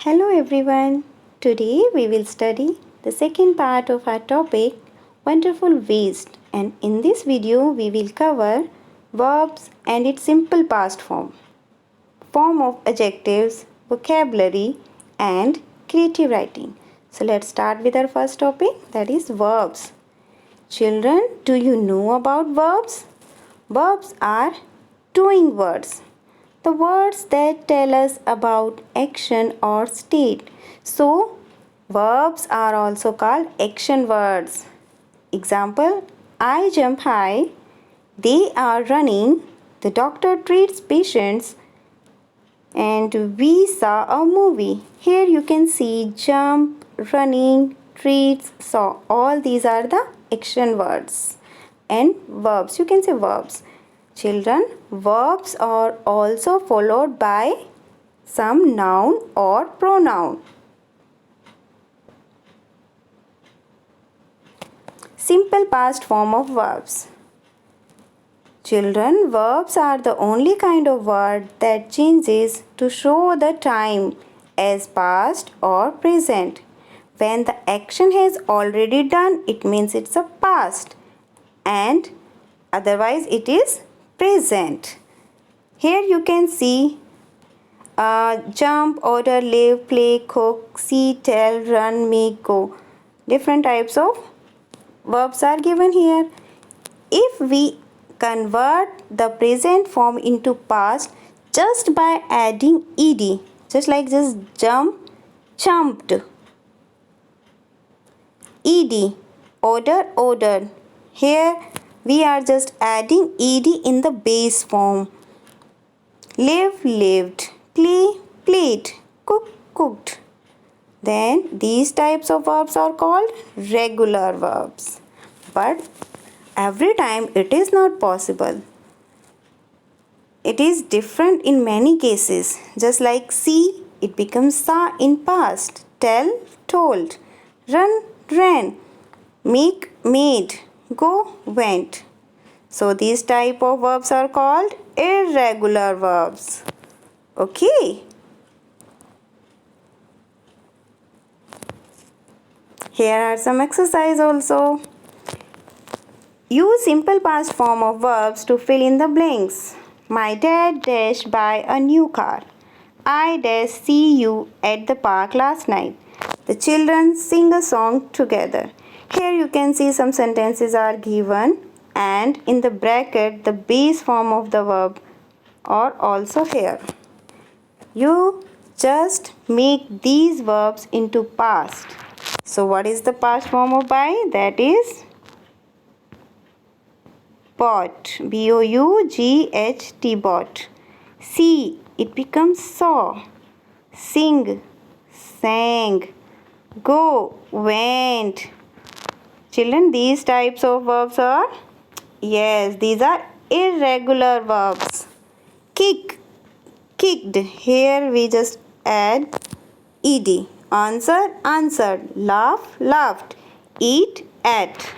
Hello everyone. Today we will study the second part of our topic wonderful waste, and in this video we will cover verbs and its simple past form of adjectives, vocabulary and creative writing. So let's start with our first topic, that is verbs. Children, do you know about verbs? Verbs are doing words, the words that tell us about action or state. So, verbs are also called action words. Example, I jump high, they are running, the doctor treats patients, and we saw a movie. Here you can see jump, running, treats, saw. All these are the action words. And verbs, you can say verbs. Children, verbs are also followed by some noun or pronoun. Simple past form of verbs. Children, verbs are the only kind of word that changes to show the time as past or present. When the action has already done, it means it's a past, and otherwise it is present. Here you can see jump, order, live, play, cook, see, tell, run, make, go. Different types of verbs are given here. If we convert the present form into past just by adding ed, just like this jump, jumped, ed, order, ordered. Here we are just adding ed in the base form. Live, lived, play, played, cook, cooked. Then these types of verbs are called regular verbs. But every time it is not possible. It is different in many cases. Just like see, it becomes saw in past. Tell, told. Run, ran. Make, made. Go, went. So these type of verbs are called irregular verbs. Okay. Here are some exercise also. Use simple past form of verbs to fill in the blanks. My dad dashed buy a new car. I dashed see you at the park last night. The children sing a song together. Here you can see some sentences are given, and in the bracket the base form of the verb are also here. You just make these verbs into past. So what is the past form of buy? That is bought, B-O-U-G-H-T, bought. See, it becomes saw. Sing, sang. Go, went. Children, these types of verbs are, yes, these are irregular verbs. Kick, kicked. Here we just add ed. Answer, answered. Laugh, laughed. Eat, ate.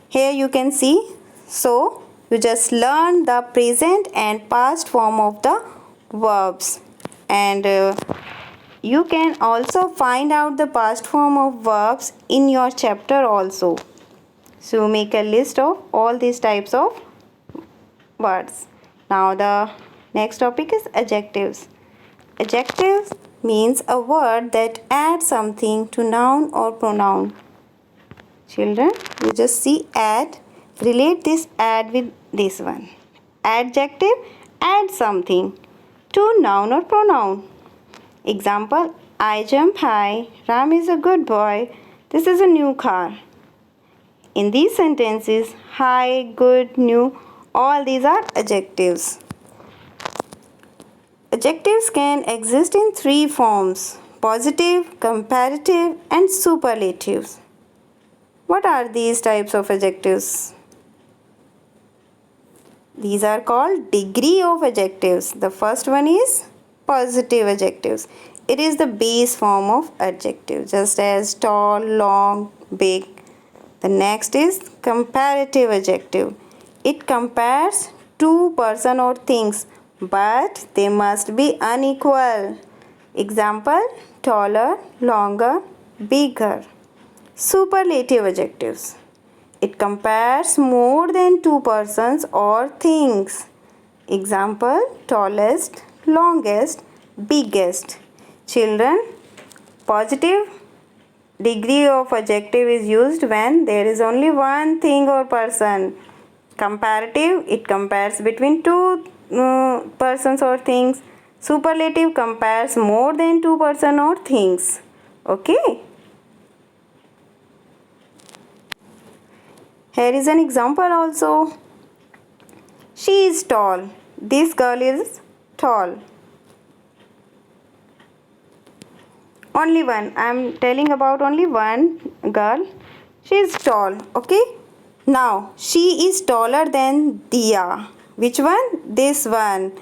Here you can see, so you just learn the present and past form of the verbs, and you can also find out the past form of verbs in your chapter also. So make a list of all these types of words. Now the next topic is adjectives. Adjectives means a word that adds something to noun or pronoun. Children, you just see add, relate this add with this one. Adjective, add something to noun or pronoun. Example, I jump high, Ram is a good boy, this is a new car. In these sentences, high, good, new, all these are adjectives. Adjectives can exist in three forms: positive, comparative and superlatives. What are these types of adjectives? These are called degree of adjectives. The first one is positive adjectives. It is the base form of adjective, just as tall, long, big. The next is comparative adjective. It compares two person or things, but they must be unequal. Example: taller, longer, bigger. Superlative adjectives. It compares more than two persons or things. Example: tallest, longest, biggest. Children, positive degree of adjective is used when there is only one thing or person. Comparative, it compares between two persons or things. Superlative compares more than two person or things. Okay. Here is an example also. She is tall. This girl is tall. Only one. I am telling about only one girl. She is tall. Okay. Now, she is taller than Diya. Which one? This one.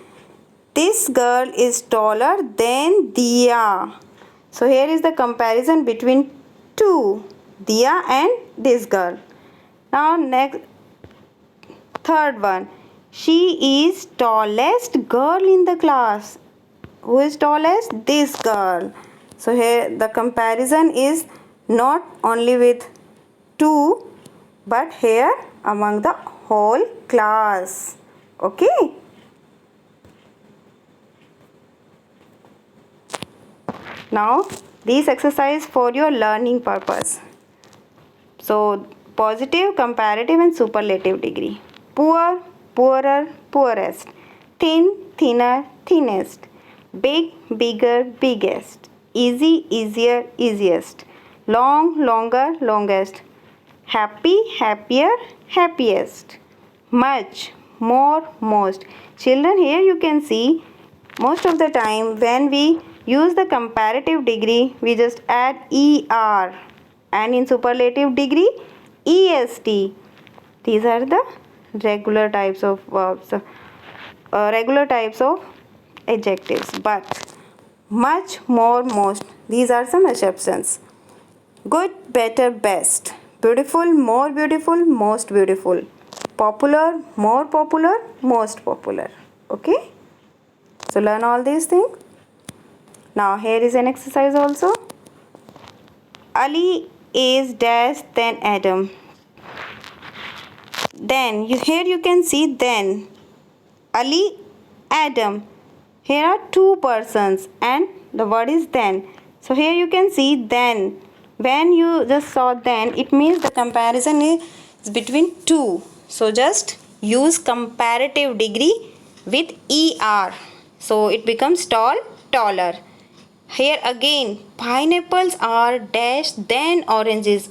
This girl is taller than Diya. So, here is the comparison between two. Diya and this girl. Now, next, third one. She is tallest girl in the class. Who is tallest? This girl. So here the comparison is not only with two, but here among the whole class. Okay. Now this exercise for your learning purpose. So positive, comparative and superlative degree. Poor, poorer, poorest. Thin, thinner, thinnest. Big, bigger, biggest. Easy, easier, easiest. Long, longer, longest. Happy, happier, happiest. Much, more, most. Children, here you can see most of the time when we use the comparative degree, we just add er, and in superlative degree, est. These are the regular types of verbs, regular types of adjectives. But much, more, most, these are some exceptions. Good, better, best. Beautiful, more beautiful, most beautiful. Popular, more popular, most popular. Okay. So learn all these things. Now here is an exercise also. Ali is dash then Adam. Then here you can see then. Ali, Adam. Here are two persons and the word is then. So here you can see then. When you just saw then, it means the comparison is between two. So just use comparative degree with er. So it becomes tall, taller. Here again, pineapples are dash then oranges.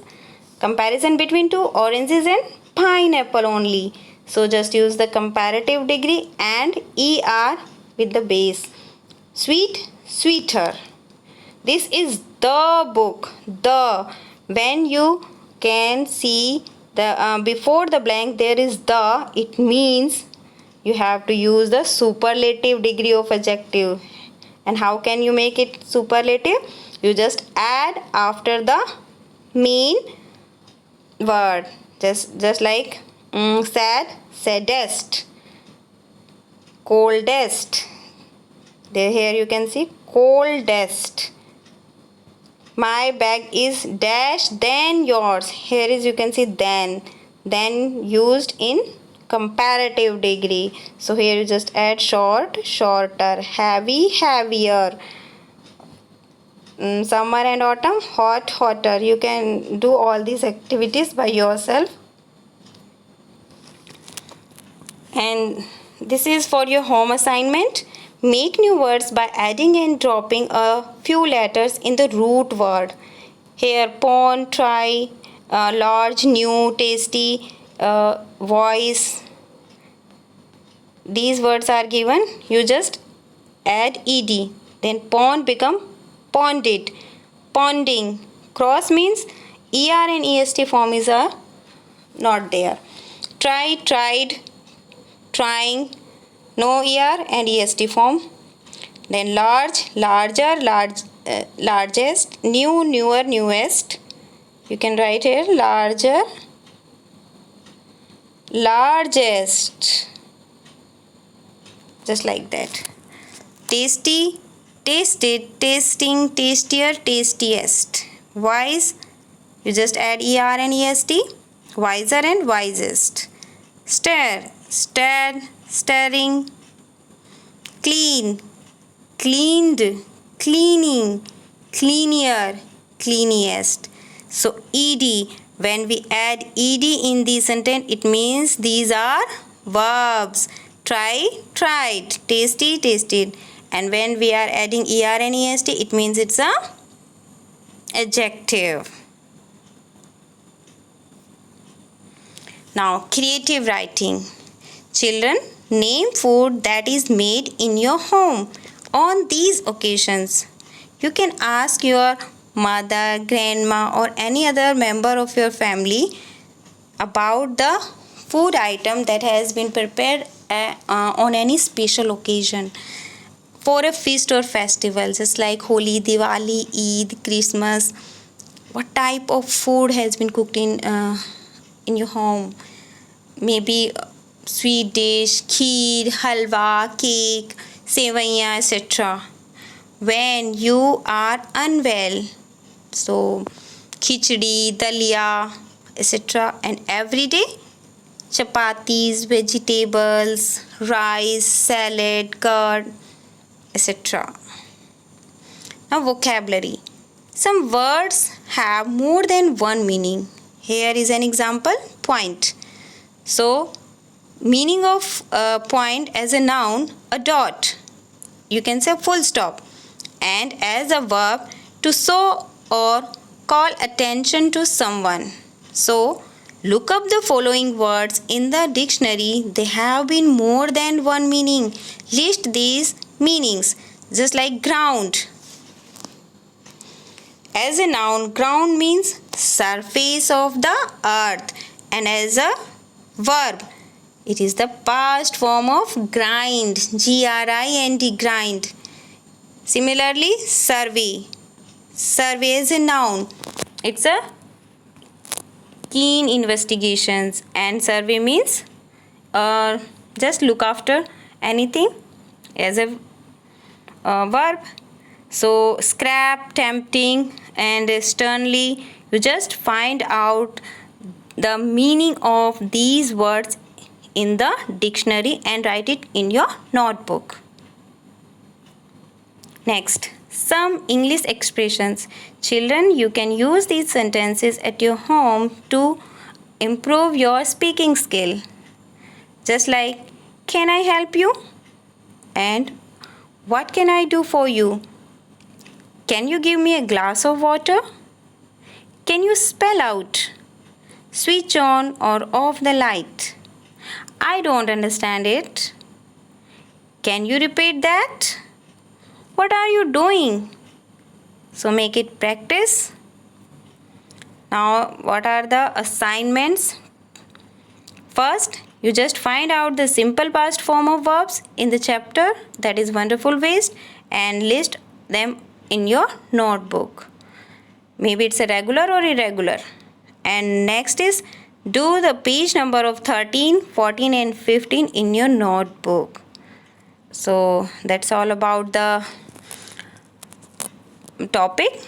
Comparison between two, oranges and pineapple only. So just use the comparative degree and er with the base. Sweet, sweeter. This is the book. The. When you can see the before the blank there is the, it means you have to use the superlative degree of adjective. And how can you make it superlative? You just add after the main word. Just like sad, saddest, coldest. There here you can see coldest. My bag is dash then yours. Here is you can see then used in comparative degree. So here you just add short, shorter, heavy, heavier. Summer and autumn, hot, hotter. You can do all these activities by yourself. And this is for your home assignment. Make new words by adding and dropping a few letters in the root word. Here, pawn, try, large, new, tasty, voice. These words are given. You just add ed. Then pawn become ponded, ponding. Cross means er and est form is not there. Try, tried, trying. No er and est form. Then large, larger, largest, new, newer, newest. You can write here larger, largest. just like that. Tasty, tasted, tasting, tastier, tastiest. Wise, you just add er and est. Wiser and wisest. Stare, stared, staring. Clean, cleaned, cleaning, cleanier, cleaniest. So ed, when we add ed in the sentence, it means these are verbs. Try, tried, tasty, tasted. And when we are adding er and est, it means it's a adjective. Now creative writing. Children, name food that is made in your home on these occasions. You can ask your mother, grandma, or any other member of your family about the food item that has been prepared on any special occasion for a feast or festival, just like Holi, Diwali, Eid, Christmas. What type of food has been cooked in your home? Maybe sweet dish, kheer, halwa, cake, sevaiyan, etc. When you are unwell, so khichdi, dalia, etc. And every day, chapatis, vegetables, rice, salad, curd, etc. Now vocabulary. Some words have more than one meaning. Here is an example, point. So meaning of point as a noun, a dot. You can say full stop. And as a verb, to show or call attention to someone. So look up the following words in the dictionary. They have been more than one meaning. List these meanings. Just like ground. As a noun, ground means surface of the earth. And as a verb, it is the past form of grind. Grind, grind. Similarly, survey. Survey is a noun. It's a keen investigations, and survey means just look after anything as a verb. So scrap, tempting, and sternly. You just find out the meaning of these words in the dictionary and write it in your notebook. Next, some English expressions. Children, you can use these sentences at your home to improve your speaking skill. Just like, can I help you? And what can I do for you? Can you give me a glass of water? Can you spell out? Switch on or off the light. I don't understand it. Can you repeat that? What are you doing? So make it practice. Now, what are the assignments? First, you just find out the simple past form of verbs in the chapter, that is Wonderful Waste, and list them in your notebook. Maybe it's a regular or irregular. And next is do the page number of 13, 14 and 15 in your notebook. So that's all about the topic.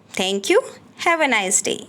Thank you. Have a nice day.